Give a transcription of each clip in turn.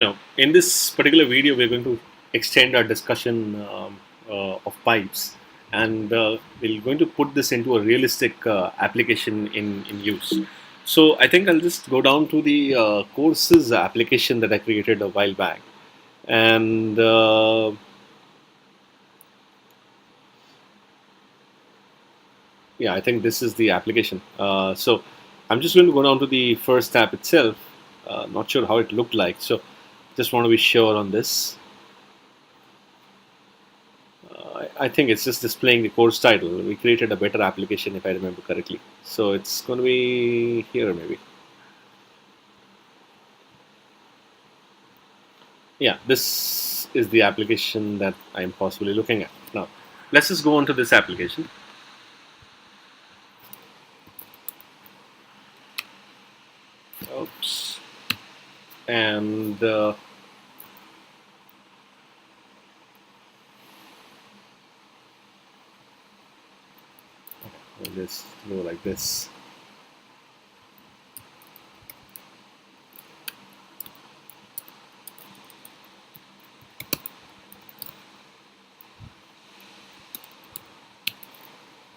Now, in this particular video, we're going to extend our discussion of pipes, and we're going to put this into a realistic application in use. So, I think I'll just go down to the courses application that I created a while back, and yeah, I think this is the application. So, I'm just going to go down to the first tab itself. Not sure how it looked like, so just want to be sure on this. I think it's just displaying the course title. We created a better application if I remember correctly. So it's going to be here maybe. Yeah, this is the application that I'm possibly looking at. Now, let's just go on to this application. Oops. And we'll just go like this.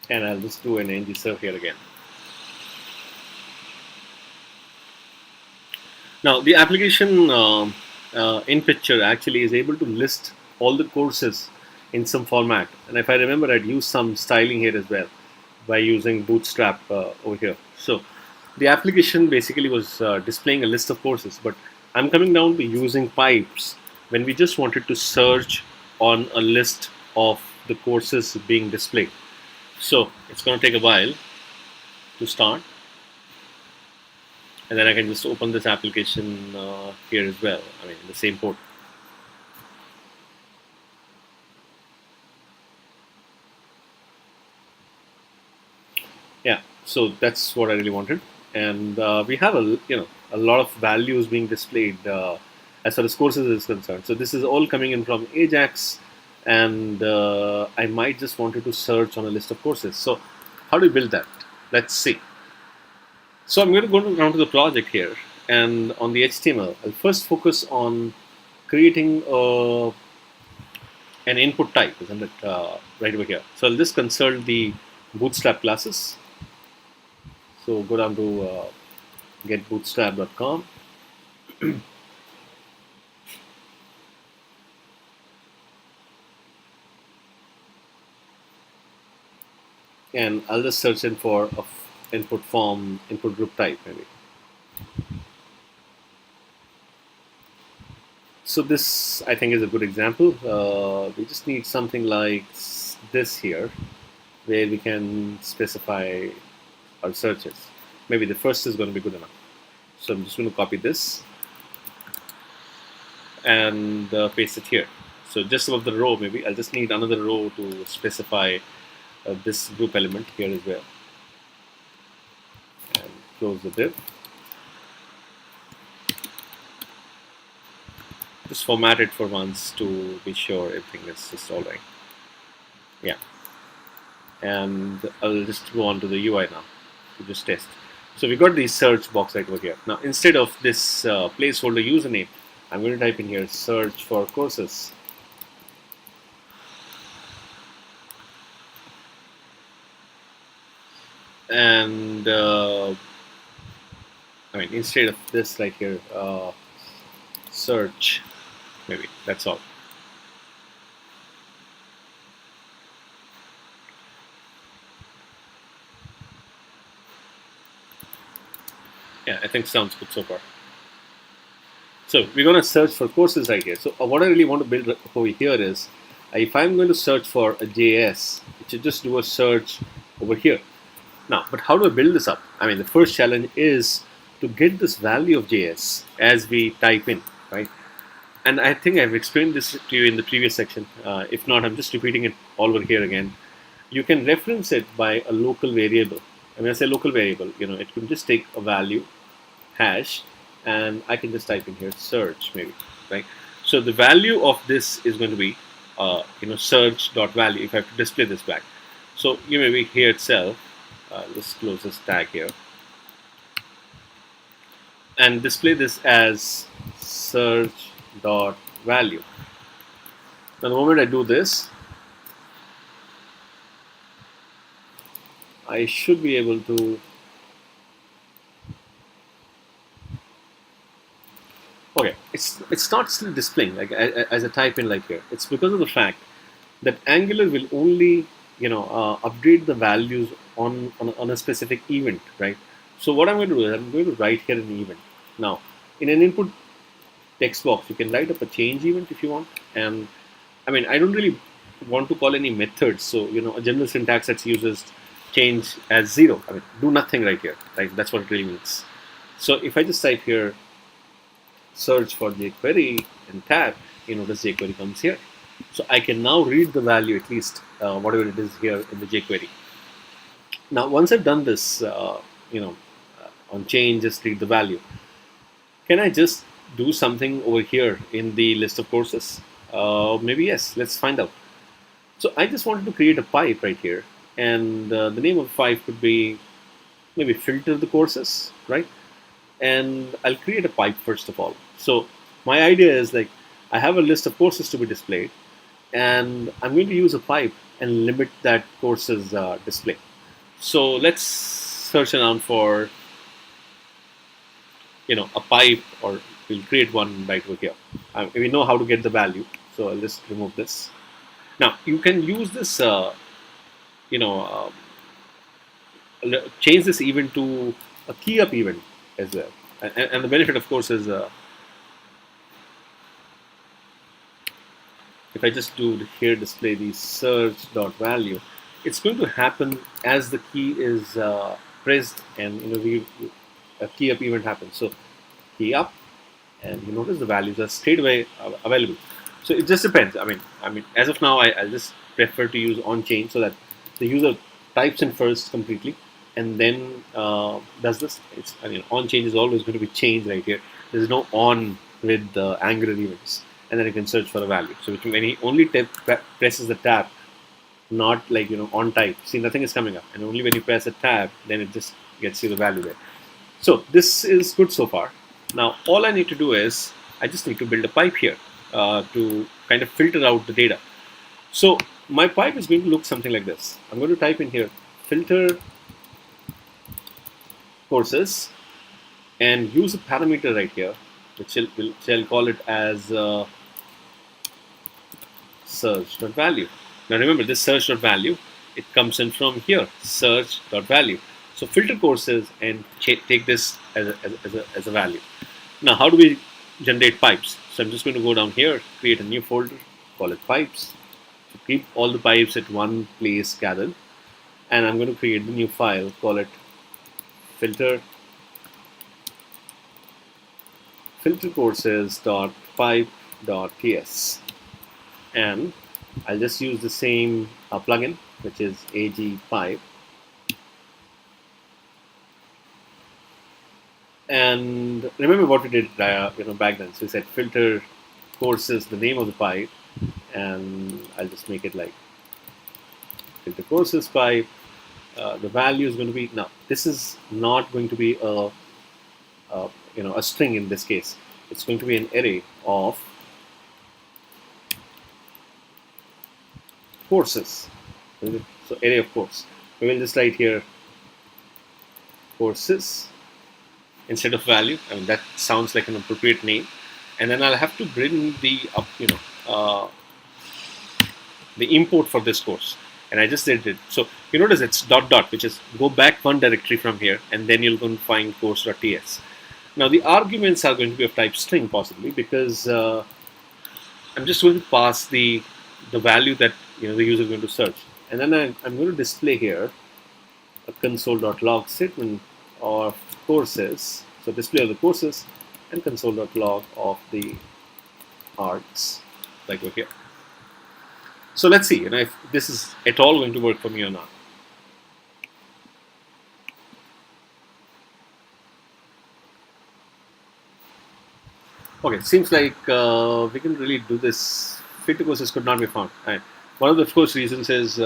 And I'll just do an ng serve here again. Now, the application in picture actually is able to list all the courses in some format. And if I remember, I'd used some styling here as well by using Bootstrap over here. So the application basically was displaying a list of courses, but I'm coming down to using pipes when we just wanted to search on a list of the courses being displayed. So it's going to take a while to start, and then I can just open this application here as well. I mean, the same port. Yeah, so that's what I really wanted, and we have a lot of values being displayed as far as courses is concerned. So this is all coming in from Ajax, and I might just wanted to search on a list of courses. So how do we build that? Let's see. So I'm going to go down to the project here, and on the HTML, I'll first focus on creating an input type, isn't it? Right over here. So I'll just consult the Bootstrap classes. So go down to getbootstrap.com. And I'll just search in for a input form, input group type maybe. So this, I think, is a good example. We just need something like this here, where we can specify our searches. Maybe the first is going to be good enough. So I'm just going to copy this and paste it here. So just above the row, maybe I'll just need another row to specify this group element here as well. And close the div. Just format it for once to be sure everything is just all right. Yeah. And I'll just go on to the UI now to just test. So we got the search box right over here. Now instead of this placeholder username, I'm going to type in here search for courses. And I mean, instead of this right here, search, maybe that's all. Yeah, I think sounds good so far. So we're going to search for courses right here. So what I really want to build over here is, if I'm going to search for a JS, it should just do a search over here. Now, but how do I build this up? I mean, the first challenge is to get this value of JS as we type in, right? And I think I've explained this to you in the previous section. If not, I'm just repeating it all over here again. You can reference it by a local variable. And when I say local variable, it can just take a value, hash, and I can just type in here search maybe, right? So the value of this is going to be, search.value if I have to display this back. So maybe here itself, let's close this tag here and display this as search dot value. Now the moment I do this, I should be able to. Okay, it's not still displaying like as I type in like here. It's because of the fact that Angular will only update the values on a specific event, right? So what I'm going to do is I'm going to write here an event. Now, in an input text box, you can write up a change event if you want. And I mean, I don't really want to call any methods. So a general syntax that uses change as 0. I mean, do nothing right here, right? That's what it really means. So if I just type here search for jQuery and tab, notice jQuery comes here. So I can now read the value at least whatever it is here in the jQuery. Now once I've done this, on change, just read the value. Can I just do something over here in the list of courses? Maybe yes. Let's find out. So I just wanted to create a pipe right here, and the name of the pipe could be maybe filter the courses, right? And I'll create a pipe first of all. So my idea is like I have a list of courses to be displayed, and I'm going to use a pipe and limit that courses display. So let's search around for a pipe, or we'll create one right over here. We know how to get the value, so I'll just remove this. Now you can use this, you know, change this event to a key up event as well. And the benefit, of course, is if I just do here display the search dot value, it's going to happen as the key is pressed, and a key up event happens. So key up, and you notice the values are straight away available. So it just depends. I mean, as of now, I just prefer to use on change so that the user types in first completely and then does this. On change is always going to be change right here. There's no on with the Angular events, and then you can search for a value. So when he only presses the tab, not like on type. See, nothing is coming up, and only when you press a tab, then it just gets you the value there. So this is good so far. Now all I need to do is I just need to build a pipe here to kind of filter out the data. So my pipe is going to look something like this. I'm going to type in here filter courses and use a parameter right here, which I'll call it as search.value. Now remember, this search.value, it comes in from here, search.value. So filter courses and take this as a value. Now how do we generate pipes? So I'm just going to go down here, create a new folder, call it pipes. So keep all the pipes at one place gathered. And I'm going to create the new file, call it filter courses.pipe.ts. And I'll just use the same plugin, which is AgPipe. And remember what we did back then. So we said filter courses, the name of the pipe, and I'll just make it like filter courses pipe. The value is going to be, now this is not going to be a string in this case. It's going to be an array of courses. So array of course. We will just write here courses instead of value. I mean, that sounds like an appropriate name. And then I'll have to bring the the import for this course. And I just did it. So you notice it's dot dot, which is go back one directory from here, and then you'll go and find course.ts. Now the arguments are going to be of type string possibly, because I'm just going to pass the value that the user is going to search, and then I'm going to display here a console.log statement of courses. So display of the courses and console.log of the args, like over here. So let's see if this is at all going to work for me or not. Okay, seems like we can really do this. Filter courses could not be found. And one of the, of course, reasons is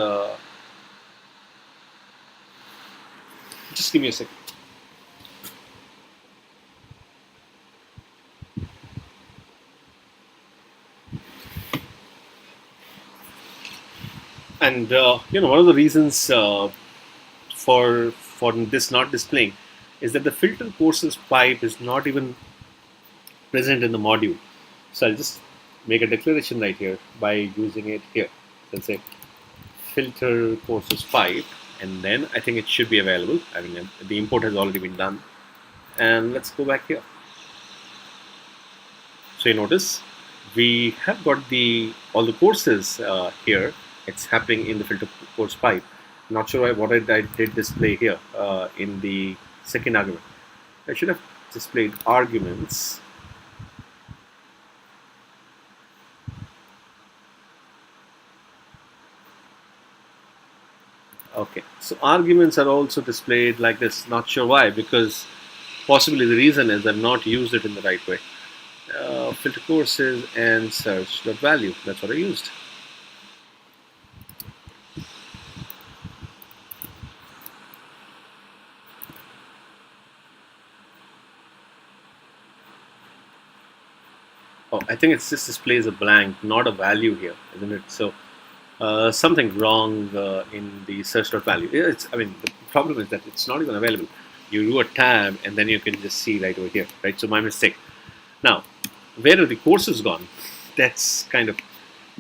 just give me a second. And one of the reasons for this not displaying is that the filter courses pipe is not even present in the module. So I'll just make a declaration right here by using it here. So I'll say filter courses pipe, and then I think it should be available. I mean, the import has already been done. And let's go back here. So you notice we have got all the courses here. It's happening in the filter course pipe. Not sure what I did display here in the second argument. I should have displayed arguments. Okay, so arguments are also displayed like this. Not sure why, because possibly the reason is I've not used it in the right way. Filter courses and search dot value. That's what I used. Oh, I think it just displays a blank, not a value here, isn't it? So something wrong in the search dot value. I mean, the problem is that it's not even available. You do a tab and then you can just see right over here, right? So my mistake. Now, where are the courses gone? That's kind of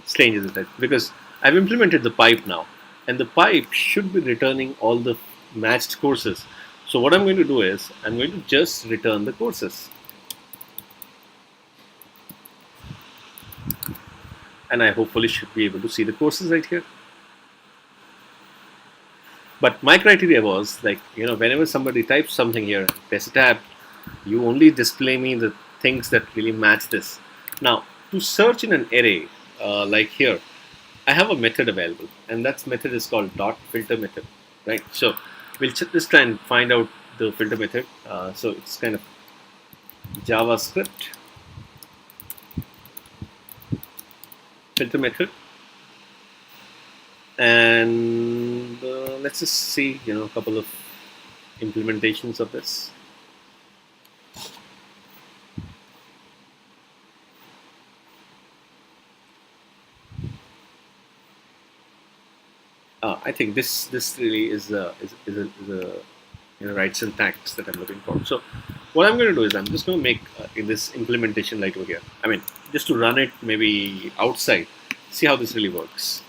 strange, isn't it? Because I've implemented the pipe now, and the pipe should be returning all the matched courses. So what I'm going to do is I'm going to just return the courses. And I hopefully should be able to see the courses right here. But my criteria was like, whenever somebody types something here, press a tab, you only display me the things that really match this. Now, to search in an array, like here, I have a method available, and that method is called dot filter method, right? So we'll just try and find out the filter method. So it's kind of JavaScript filter method, and let's just see, a couple of implementations of this. I think this really is a right syntax that I'm looking for. So what I'm going to do is I'm just going to make in this implementation right over here. I mean, just to run it maybe outside, see how this really works.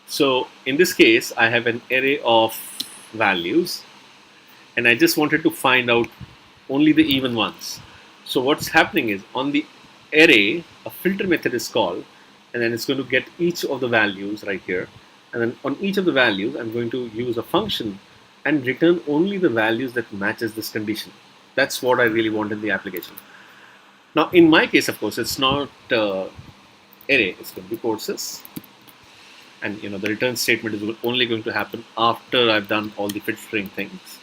So in this case, I have an array of values, and I just wanted to find out only the even ones. So what's happening is on the array, a filter method is called, and then it's going to get each of the values right here. And then on each of the values, I'm going to use a function and return only the values that matches this condition. That's what I really want in the application. Now, in my case, of course, it's not array. It's going to be courses. And the return statement is only going to happen after I've done all the filtering things.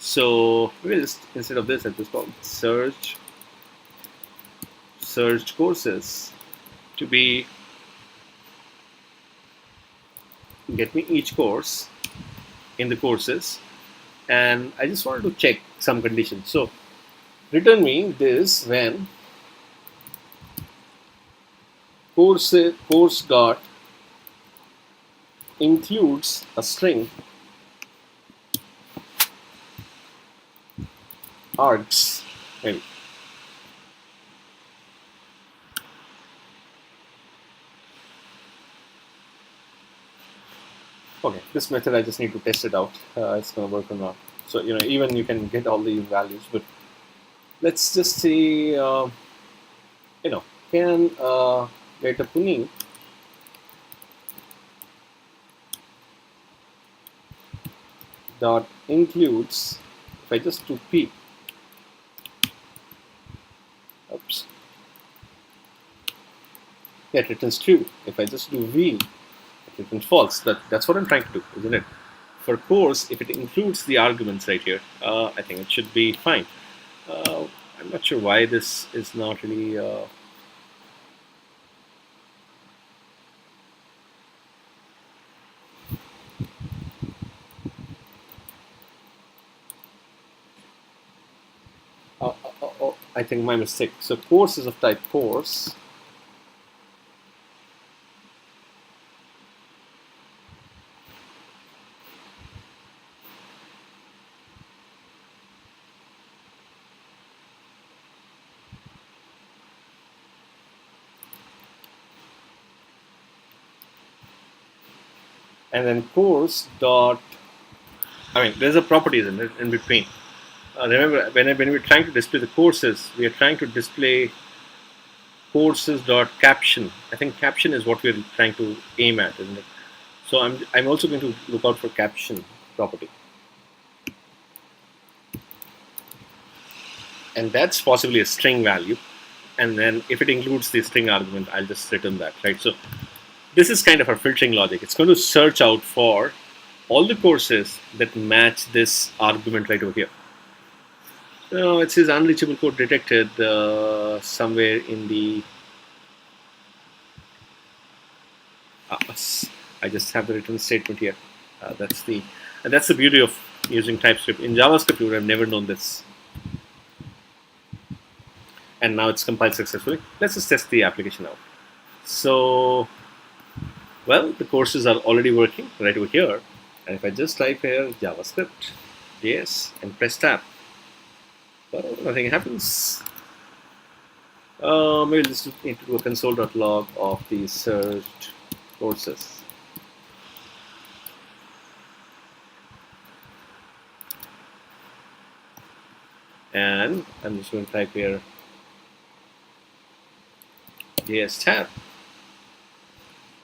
So we'll just, instead of this, I'll just call search courses to be get me each course in the courses, and I just wanted to check some conditions. So return me this when course dot includes a string args, maybe. Okay, this method I just need to test it out. It's going to work or not. So even you can get all these values, but let's just see. Can data Puni dot includes, if I just do p, oops, yeah, it returns true. If I just do v, it returns false. That's what I'm trying to do, isn't it? For course, if it includes the arguments right here, I think it should be fine. I'm not sure why this is not really. I think my mistake. So course is of type course. and then course dot. I mean, there's a properties in between. Remember, when we're trying to display the courses, we are trying to display courses dot caption. I think caption is what we're trying to aim at, isn't it? So I'm also going to look out for caption property, and that's possibly a string value. And then if it includes the string argument, I'll just return that, right? So this is kind of our filtering logic. It's going to search out for all the courses that match this argument right over here. No, it says unreachable code detected somewhere in the. I just have the return statement here. That's the beauty of using TypeScript. In JavaScript, you would have never known this. And now it's compiled successfully. Let's just test the application out. So, well, the courses are already working right over here. And if I just type here JavaScript, JS, and press tab, well, nothing happens. Maybe just need to do a console.log of the searched courses. And I'm just going to type here JS tab,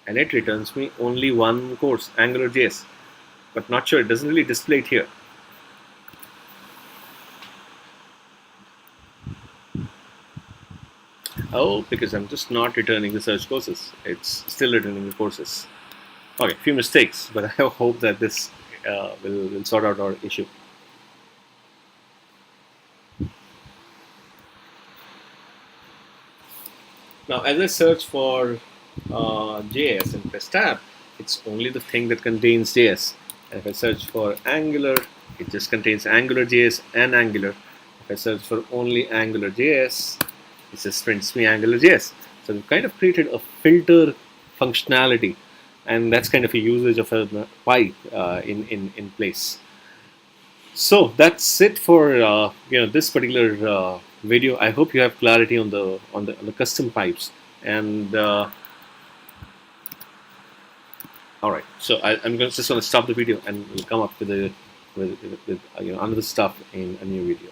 and it returns me only one course, AngularJS, but not sure, it doesn't really display it here. Oh, because I'm just not returning the search courses. It's still returning the courses. Okay, a few mistakes, but I hope that this will sort out our issue. Now, as I search for JS and press tab, it's only the thing that contains JS. And if I search for Angular, it just contains AngularJS and Angular. If I search for only AngularJS, it just prints me AngularJS. So we've kind of created a filter functionality, and that's kind of a usage of a pipe in place. So that's it for this particular video. I hope you have clarity on the custom pipes. And all right, so I'm just going to stop the video, and we'll come up with another stuff in a new video.